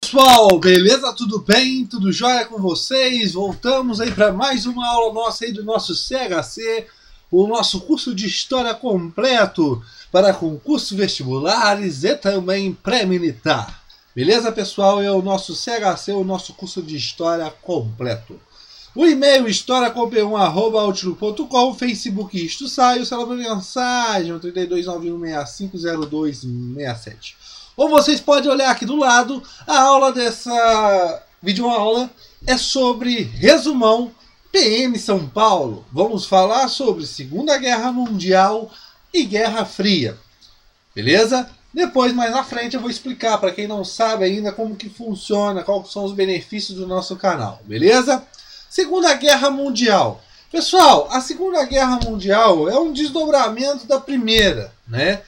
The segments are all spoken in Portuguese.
Pessoal, beleza? Tudo bem? Tudo jóia com vocês? Voltamos aí para mais uma aula nossa aí do nosso CHC, o nosso curso de História completo para concursos vestibulares e também pré-militar. Beleza, pessoal? É o nosso CHC, o nosso curso de História completo. O e-mail historiacom1@outlook.com, Facebook Isto Sai, o celular de mensagem 3291650267. Ou vocês podem olhar aqui do lado, a aula dessa videoaula é sobre resumão PM São Paulo. Vamos falar sobre Segunda Guerra Mundial e Guerra Fria. Beleza? Depois, mais na frente, eu vou explicar para quem não sabe ainda como que funciona, quais são os benefícios do nosso canal. Beleza? Segunda Guerra Mundial. Pessoal, a Segunda Guerra Mundial é um desdobramento da primeira, né?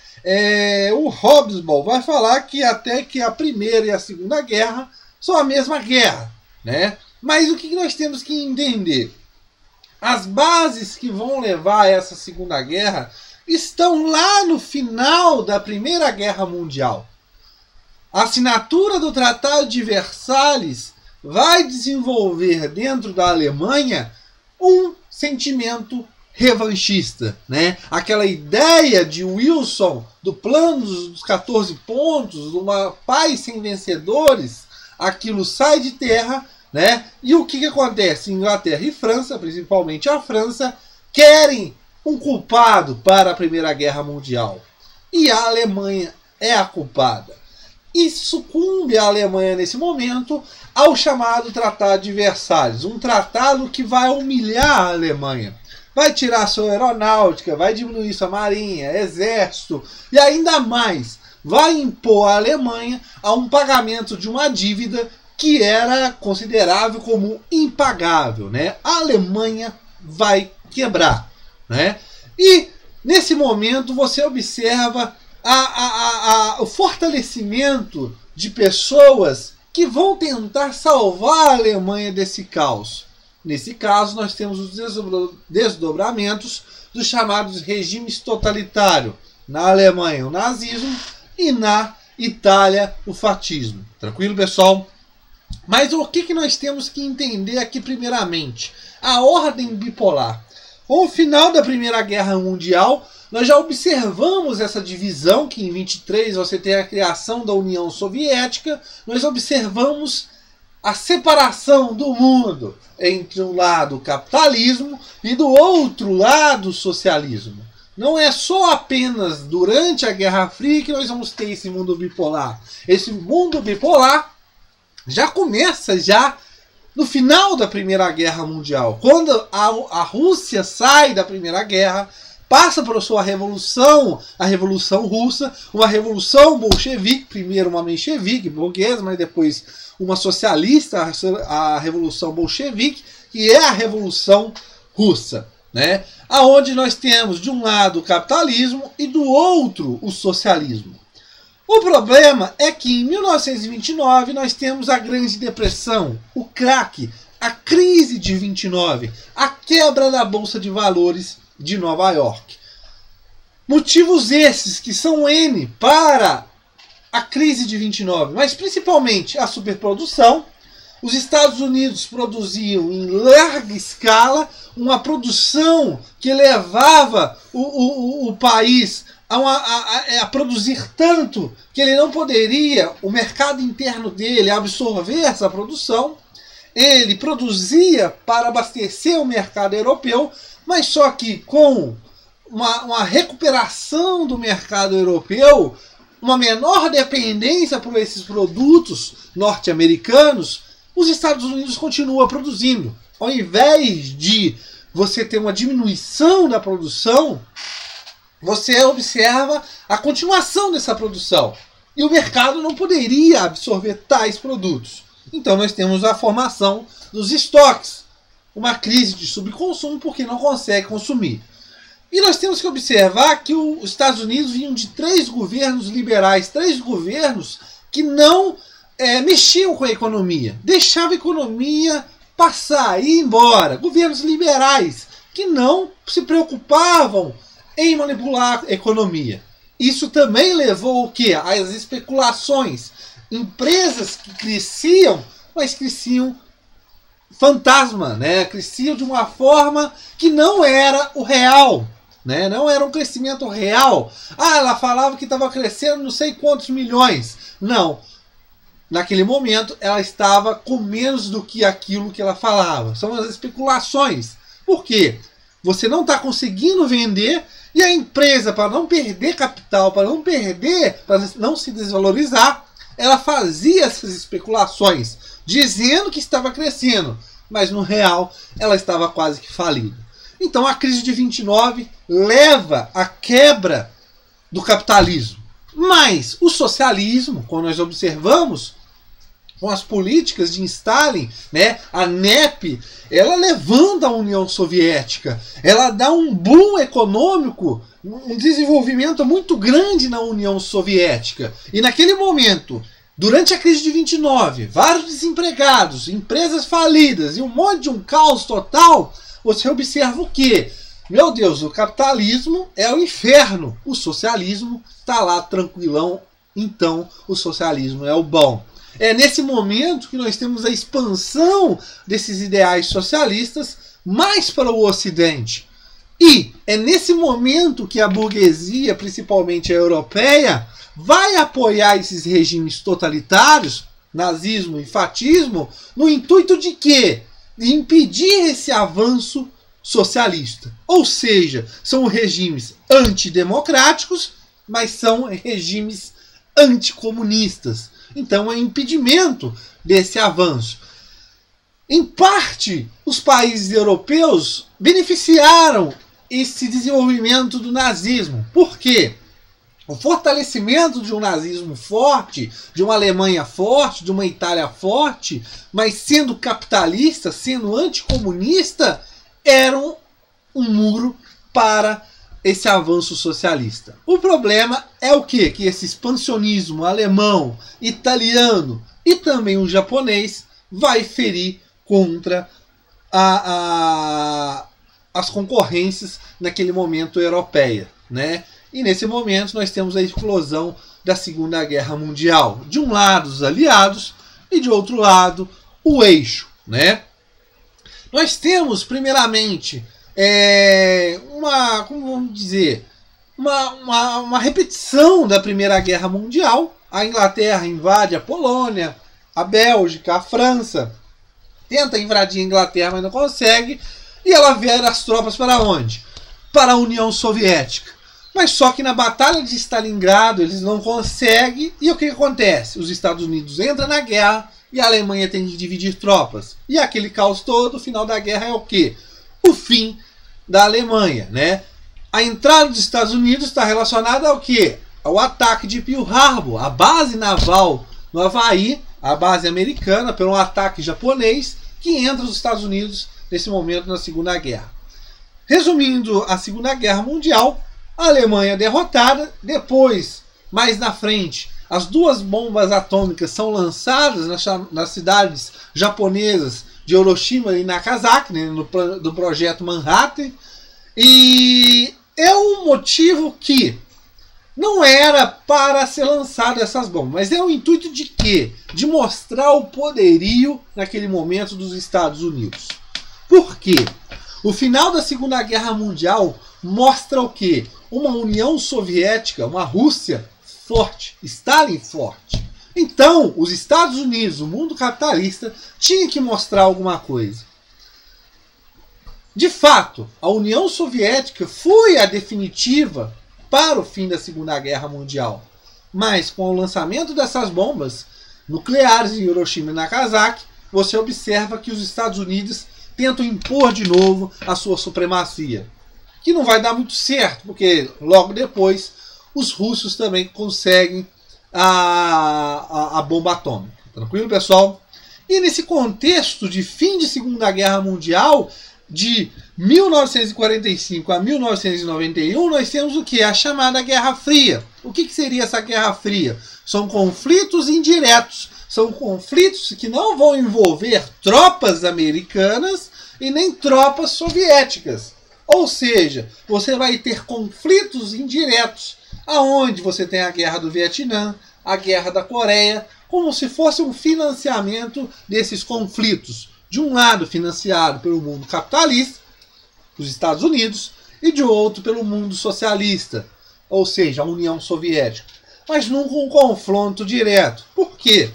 O Hobsbawm vai falar que até que a Primeira e a Segunda Guerra são a mesma guerra, né? Mas o que nós temos que entender? As bases que vão levar a essa Segunda Guerra estão lá no final da Primeira Guerra Mundial. A assinatura do Tratado de Versalhes vai desenvolver dentro da Alemanha um sentimento revanchista, né? Aquela ideia de Wilson do plano dos 14 pontos, uma paz sem vencedores, aquilo sai de terra, né? E o que acontece? Inglaterra e França, principalmente a França, querem um culpado para a Primeira Guerra Mundial. E a Alemanha é a culpada. E sucumbe a Alemanha nesse momento ao chamado Tratado de Versalhes, um tratado que vai humilhar a Alemanha. Vai tirar sua aeronáutica, vai diminuir sua marinha, exército e ainda mais, vai impor à Alemanha a um pagamento de uma dívida que era considerável como impagável, né? A Alemanha vai quebrar, né? E nesse momento você observa o fortalecimento de pessoas que vão tentar salvar a Alemanha desse caos. Nesse caso, nós temos os desdobramentos dos chamados regimes totalitários. Na Alemanha, o nazismo, e na Itália, o fascismo. Tranquilo, pessoal? Mas o que nós temos que entender aqui primeiramente? A ordem bipolar. Com o final da Primeira Guerra Mundial, nós já observamos essa divisão, que em 23 você tem a criação da União Soviética, nós observamos a separação do mundo entre um lado o capitalismo e do outro lado o socialismo. Não é só apenas durante a Guerra Fria que nós vamos ter esse mundo bipolar. Esse mundo bipolar já começa no final da Primeira Guerra Mundial. Quando a Rússia sai da Primeira Guerra, passa por sua revolução, a Revolução Russa, uma revolução bolchevique, primeiro uma menchevique, burguesa, mas depois uma socialista, a Revolução Bolchevique, que é a Revolução Russa, né? Aonde nós temos de um lado o capitalismo e do outro o socialismo. O problema é que em 1929 nós temos a Grande Depressão, o crack, a crise de 29, a quebra da Bolsa de Valores de Nova York. Motivos esses que são N para a crise de 29, mas principalmente a superprodução. Os Estados Unidos produziam em larga escala uma produção que levava o país a produzir tanto que ele não poderia, o mercado interno dele, absorver essa produção. Ele produzia para abastecer o mercado europeu, mas só que com uma recuperação do mercado europeu, uma menor dependência por esses produtos norte-americanos, os Estados Unidos continuam produzindo. Ao invés de você ter uma diminuição da produção, você observa a continuação dessa produção. E o mercado não poderia absorver tais produtos. Então nós temos a formação dos estoques. Uma crise de subconsumo porque não consegue consumir. E nós temos que observar que os Estados Unidos vinham de 3 governos liberais, 3 governos que não mexiam com a economia, deixavam a economia passar, ir embora. Governos liberais que não se preocupavam em manipular a economia. Isso também levou o quê? Às especulações empresas que cresciam, mas cresciam fantasma, né? Cresciam de uma forma que não era o real, né? Não era um crescimento real. Ah, ela falava que estava crescendo não sei quantos milhões. Não. Naquele momento, ela estava com menos do que aquilo que ela falava. São as especulações. Por quê? Você não está conseguindo vender e a empresa, para não perder capital, para não se desvalorizar, ela fazia essas especulações, dizendo que estava crescendo, mas no real ela estava quase que falida. Então a crise de 29 leva à quebra do capitalismo. Mas o socialismo, quando nós observamos com as políticas de Stalin, né, a NEP, ela levanta a União Soviética, ela dá um boom econômico, um desenvolvimento muito grande na União Soviética. E naquele momento, durante a crise de 29, vários desempregados, empresas falidas e um caos total, você observa o quê? Meu Deus, o capitalismo é o inferno, o socialismo está lá tranquilão, então o socialismo é o bom. É nesse momento que nós temos a expansão desses ideais socialistas mais para o Ocidente. E é nesse momento que a burguesia, principalmente a europeia, vai apoiar esses regimes totalitários, nazismo e fascismo, no intuito de quê? De impedir esse avanço socialista. Ou seja, são regimes antidemocráticos, mas são regimes anticomunistas. Então é impedimento desse avanço. Em parte, os países europeus beneficiaram esse desenvolvimento do nazismo. Por quê? O fortalecimento de um nazismo forte, de uma Alemanha forte, de uma Itália forte, mas sendo capitalista, sendo anticomunista, era um muro para esse avanço socialista. O problema é o quê? Que esse expansionismo alemão, italiano e também o japonês vai ferir contra as concorrências naquele momento europeia, né? E nesse momento nós temos a explosão da Segunda Guerra Mundial. De um lado os aliados e de outro lado o eixo, né? Nós temos primeiramente como vamos dizer, uma repetição da Primeira Guerra Mundial. A Inglaterra invade a Polônia, a Bélgica, a França, tenta invadir a Inglaterra, mas não consegue, e ela vira as tropas para onde? Para a União Soviética. Mas só que na Batalha de Stalingrado eles não conseguem, e o que acontece? Os Estados Unidos entram na guerra e a Alemanha tem que dividir tropas. E aquele caos todo, o final da guerra é o quê? O fim da Alemanha, né? A entrada dos Estados Unidos está relacionada ao quê? Ao ataque de Pearl Harbor, a base naval no Havaí, a base americana, pelo ataque japonês, que entra os Estados Unidos nesse momento na Segunda Guerra. Resumindo a Segunda Guerra Mundial, a Alemanha derrotada, depois, mais na frente, as duas bombas atômicas são lançadas nas cidades japonesas de Hiroshima e Nagasaki, né, do projeto Manhattan, e é um motivo que não era para ser lançado essas bombas, mas é o intuito de quê? De mostrar o poderio naquele momento dos Estados Unidos. Por quê? O final da Segunda Guerra Mundial mostra o quê? Uma União Soviética, uma Rússia forte, Stalin forte. Então, os Estados Unidos, o mundo capitalista, tinha que mostrar alguma coisa. De fato, a União Soviética foi a definitiva para o fim da Segunda Guerra Mundial. Mas, com o lançamento dessas bombas nucleares em Hiroshima e Nagasaki, você observa que os Estados Unidos tentam impor de novo a sua supremacia. Que não vai dar muito certo, porque logo depois os russos também conseguem a bomba atômica. Tranquilo, pessoal? E nesse contexto de fim de Segunda Guerra Mundial, de 1945 a 1991, nós temos o que? A chamada Guerra Fria. O que seria essa Guerra Fria? São conflitos indiretos. São conflitos que não vão envolver tropas americanas e nem tropas soviéticas. Ou seja, você vai ter conflitos indiretos, aonde você tem a Guerra do Vietnã, a Guerra da Coreia, como se fosse um financiamento desses conflitos. De um lado financiado pelo mundo capitalista, os Estados Unidos, e de outro pelo mundo socialista, ou seja, a União Soviética. Mas nunca um confronto direto. Por quê?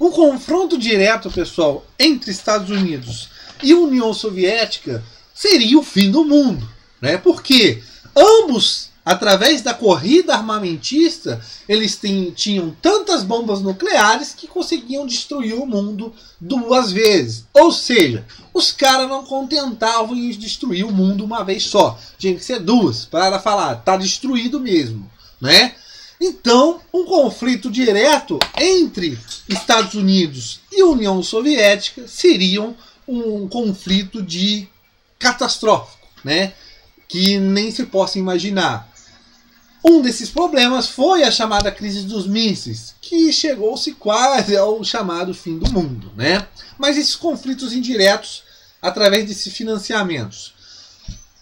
Um confronto direto, pessoal, entre Estados Unidos e União Soviética seria o fim do mundo, né? Porque ambos, através da corrida armamentista, eles tinham tantas bombas nucleares que conseguiam destruir o mundo 2 vezes. Ou seja, os caras não contentavam em destruir o mundo uma vez só. Tinha que ser 2 para falar, tá destruído mesmo, né? Então, um conflito direto entre Estados Unidos e União Soviética seria um conflito catastrófico, né? Que nem se possa imaginar. Um desses problemas foi a chamada crise dos mísseis, que chegou-se quase ao chamado fim do mundo, né? Mas esses conflitos indiretos através desses financiamentos.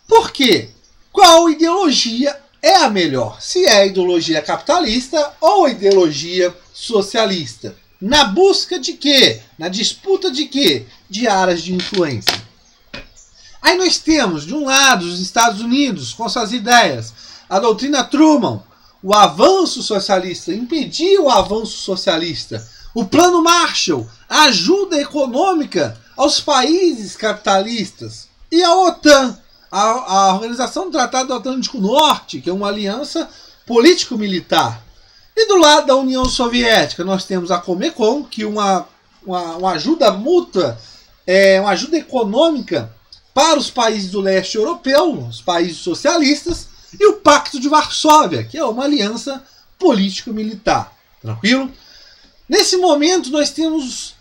Por quê? Qual ideologia é a melhor? Se é a ideologia capitalista ou a ideologia socialista? Na busca de quê? Na disputa de quê? De áreas de influência. Aí nós temos, de um lado, os Estados Unidos com suas ideias, a doutrina Truman, o avanço socialista, impedir o avanço socialista, o plano Marshall, a ajuda econômica aos países capitalistas, e a OTAN, a Organização do Tratado do Atlântico Norte, que é uma aliança político-militar. E do lado da União Soviética, nós temos a Comecon, que é uma ajuda mútua, uma ajuda econômica para os países do leste europeu, os países socialistas, e o Pacto de Varsóvia, que é uma aliança político-militar. Tranquilo? Nesse momento, nós temos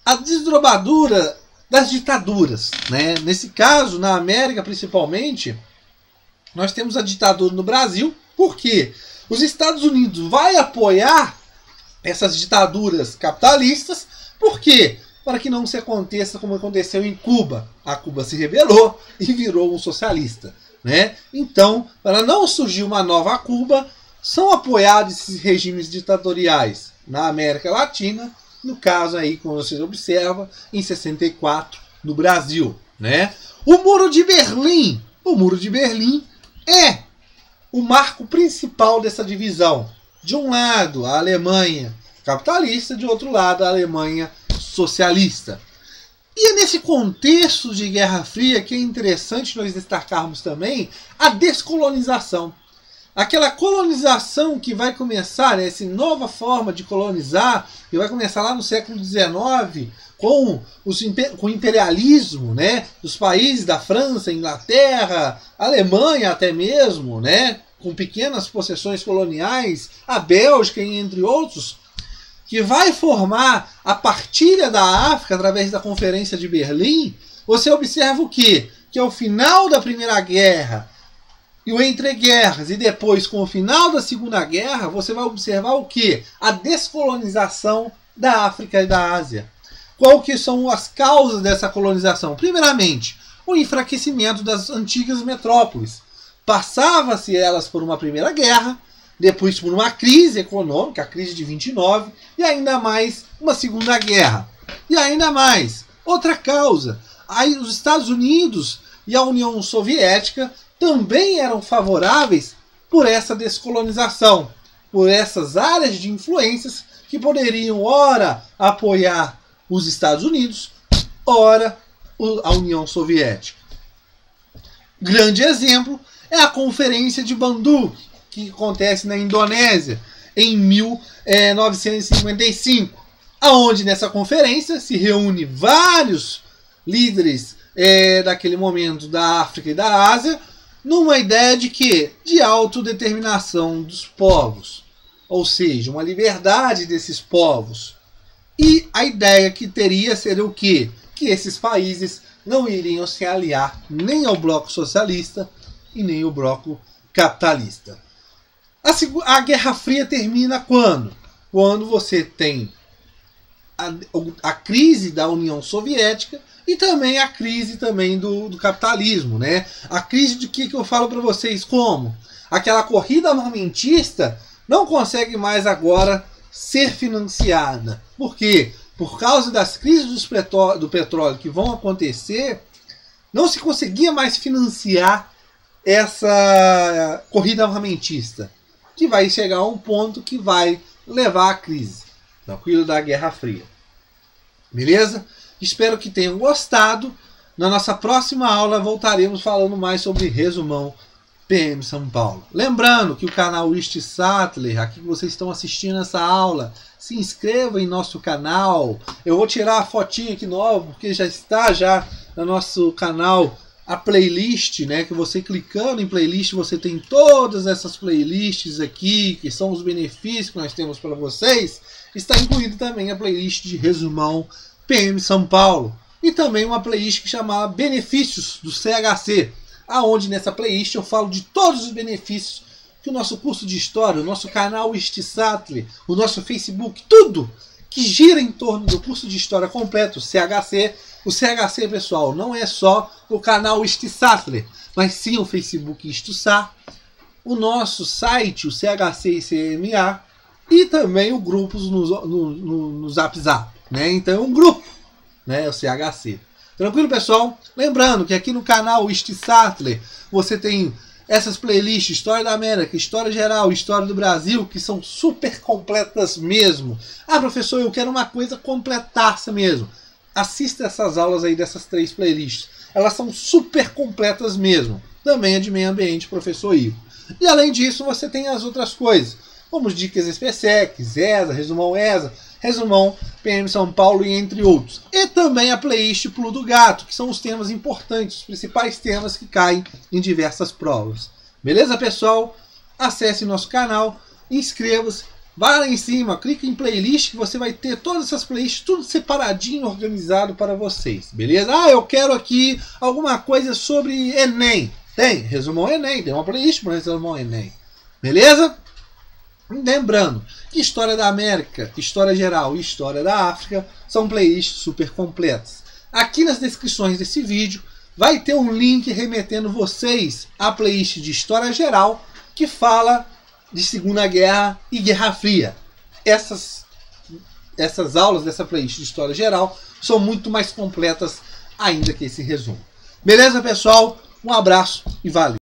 a desdobradura das ditaduras, né? Nesse caso, na América principalmente, nós temos a ditadura no Brasil, porque os Estados Unidos vai apoiar essas ditaduras capitalistas, por quê? Para que não se aconteça como aconteceu em Cuba. A Cuba se rebelou e virou um socialista, né? Então, para não surgir uma nova Cuba, são apoiados esses regimes ditatoriais na América Latina, no caso aí, como vocês observam, em 64, no Brasil, né? O Muro de Berlim. O Muro de Berlim é o marco principal dessa divisão. De um lado, a Alemanha capitalista, de outro lado, a Alemanha socialista. E é nesse contexto de Guerra Fria que é interessante nós destacarmos também a descolonização. Aquela colonização que vai começar, essa nova forma de colonizar, que vai começar lá no século XIX, com o imperialismo, né, dos países da França, Inglaterra, Alemanha até mesmo, né, com pequenas possessões coloniais, a Bélgica, entre outros, que vai formar a partilha da África através da Conferência de Berlim. Você observa o quê? Que ao final da Primeira Guerra e o entreguerras, e depois com o final da Segunda Guerra, você vai observar o quê? A descolonização da África e da Ásia. Qual que são as causas dessa colonização? Primeiramente, o enfraquecimento das antigas metrópoles. Passava-se elas por uma Primeira Guerra, depois por uma crise econômica, a crise de 29, e ainda mais uma Segunda Guerra. E ainda mais, outra causa, aí os Estados Unidos e a União Soviética também eram favoráveis por essa descolonização, por essas áreas de influências que poderiam, ora, apoiar os Estados Unidos, ora, a União Soviética. Grande exemplo é a Conferência de Bandung, que acontece na Indonésia, em 1955, aonde nessa conferência se reúne vários líderes daquele momento da África e da Ásia, numa ideia de quê? De autodeterminação dos povos, ou seja, uma liberdade desses povos. E a ideia que teria seria o quê? Que esses países não iriam se aliar nem ao bloco socialista e nem ao bloco capitalista. A Guerra Fria termina quando? Quando você tem a crise da União Soviética e também a crise também do capitalismo, né? A crise de que eu falo para vocês como? Aquela corrida armamentista não consegue mais agora ser financiada. Por quê? Por causa das crises do petróleo que vão acontecer, não se conseguia mais financiar essa corrida armamentista, que vai chegar a um ponto que vai levar à crise, tranquilo, da Guerra Fria. Beleza? Espero que tenham gostado. Na nossa próxima aula voltaremos falando mais sobre resumão PM São Paulo. Lembrando que o canal East Sattler, aqui que vocês estão assistindo essa aula, se inscreva em nosso canal. Eu vou tirar a fotinha aqui nova, porque já está no nosso canal a playlist, né? Que você clicando em playlist, você tem todas essas playlists aqui, que são os benefícios que nós temos para vocês. Está incluído também a playlist de resumão PM São Paulo. E também uma playlist que chama Benefícios do CHC, aonde nessa playlist eu falo de todos os benefícios que o nosso curso de História, o nosso canal East Sattler, o nosso Facebook, tudo que gira em torno do curso de História completo, o CHC. O CHC, pessoal, não é só o canal East Sattler, mas sim o Facebook Estussar, o nosso site, o CHC ICMA, e também o grupos no Zap Zap, né? Então é um grupo, né? O CHC. Tranquilo, pessoal? Lembrando que aqui no canal East Sattler você tem essas playlists, História da América, História Geral, História do Brasil, que são super completas mesmo. Ah, professor, eu quero uma coisa completaça mesmo. Assista essas aulas aí dessas 3 playlists. Elas são super completas mesmo. Também é de meio ambiente, professor Ivo. E além disso, você tem as outras coisas, como os dicas SPSEC, ESA, resumão ESA, resumão PM São Paulo e entre outros. E também a playlist Pulo do Gato, que são os temas importantes, os principais temas que caem em diversas provas. Beleza, pessoal? Acesse nosso canal, inscreva-se, vá lá em cima, clique em playlist que você vai ter todas essas playlists, tudo separadinho, organizado para vocês. Beleza? Ah, eu quero aqui alguma coisa sobre Enem. Tem, resumão Enem, tem uma playlist para resumão Enem. Beleza? Lembrando que História da América, História Geral e História da África são playlists super completas. Aqui nas descrições desse vídeo vai ter um link remetendo vocês à playlist de História Geral que fala de Segunda Guerra e Guerra Fria. Essas aulas dessa playlist de História Geral são muito mais completas ainda que esse resumo. Beleza, pessoal? Um abraço e valeu!